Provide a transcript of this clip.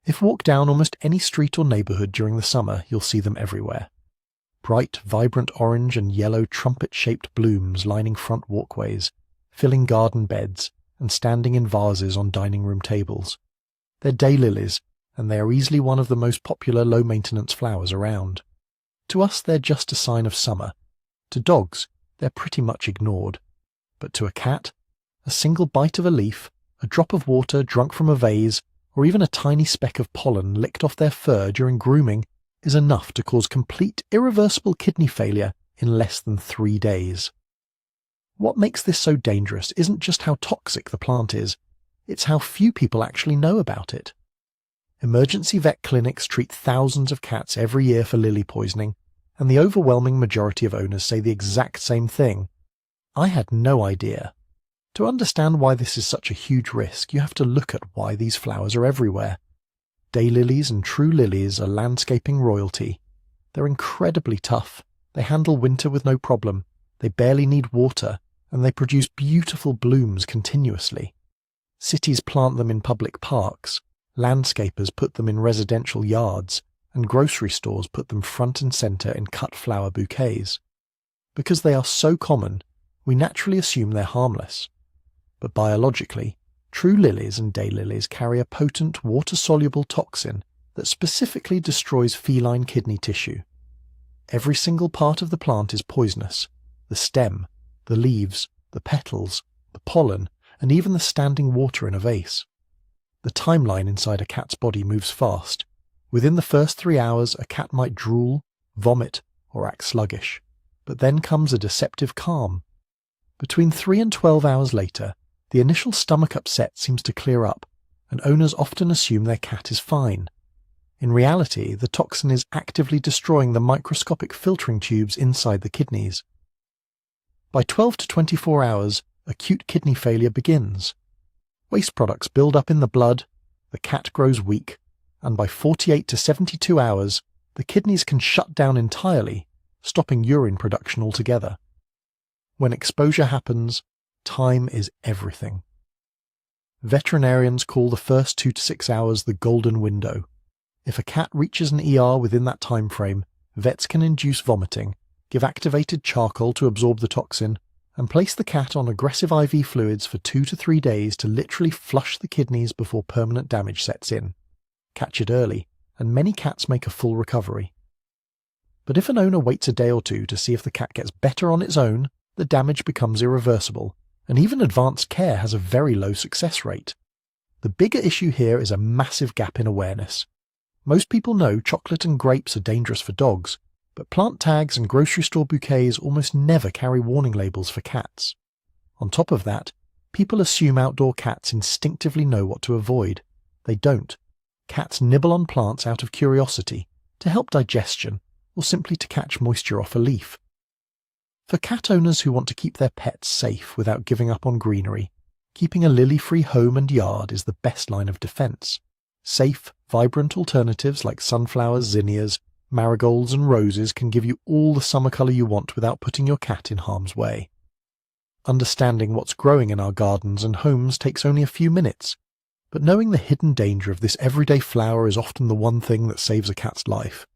If walk down almost any street or neighbourhood during the summer, you'll see them everywhere. Bright, vibrant orange and yellow trumpet-shaped blooms lining front walkways, filling garden beds, and standing in vases on dining room tables. They're daylilies, and they are easily one of the most popular low-maintenance flowers around. To us, they're just a sign of summer. To dogs, they're pretty much ignored. But to a cat, a single bite of a leaf, a drop of water drunk from a vase, or even a tiny speck of pollen licked off their fur during grooming is enough to cause complete irreversible kidney failure in less than 3 days. What makes this so dangerous isn't just how toxic the plant is, it's how few people actually know about it. Emergency vet clinics treat thousands of cats every year for lily poisoning, and the overwhelming majority of owners say the exact same thing. I had no idea. To understand why this is such a huge risk, you have to look at why these flowers are everywhere. Daylilies and true lilies are landscaping royalty. They're incredibly tough. They handle winter with no problem. They barely need water, and they produce beautiful blooms continuously. Cities plant them in public parks, landscapers put them in residential yards, and grocery stores put them front and centre in cut flower bouquets. Because they are so common, we naturally assume they're harmless. But biologically, true lilies and daylilies carry a potent water-soluble toxin that specifically destroys feline kidney tissue. Every single part of the plant is poisonous: the stem, the leaves, the petals, the pollen, and even the standing water in a vase. The timeline inside a cat's body moves fast. Within the first 3 hours, a cat might drool, vomit, or act sluggish. But then comes a deceptive calm. Between 3 and 12 hours later, the initial stomach upset seems to clear up, and owners often assume their cat is fine. In reality, the toxin is actively destroying the microscopic filtering tubes inside the kidneys. By 12 to 24 hours, acute kidney failure begins. Waste products build up in the blood, the cat grows weak, and by 48 to 72 hours, the kidneys can shut down entirely, stopping urine production altogether. When exposure happens, time is everything. Veterinarians call the first 2 to 6 hours the golden window. If a cat reaches an ER within that time frame, vets can induce vomiting, give activated charcoal to absorb the toxin, and place the cat on aggressive IV fluids for 2 to 3 days to literally flush the kidneys before permanent damage sets in. Catch it early, and many cats make a full recovery. But if an owner waits a day or two to see if the cat gets better on its own, the damage becomes irreversible, and even advanced care has a very low success rate. The bigger issue here is a massive gap in awareness. Most people know chocolate and grapes are dangerous for dogs, but plant tags and grocery store bouquets almost never carry warning labels for cats. On top of that, people assume outdoor cats instinctively know what to avoid. They don't. Cats nibble on plants out of curiosity, to help digestion, or simply to catch moisture off a leaf. For cat owners who want to keep their pets safe without giving up on greenery, keeping a lily-free home and yard is the best line of defense. Safe, vibrant alternatives like sunflowers, zinnias, marigolds and roses can give you all the summer colour you want without putting your cat in harm's way. Understanding what's growing in our gardens and homes takes only a few minutes, but knowing the hidden danger of this everyday flower is often the one thing that saves a cat's life.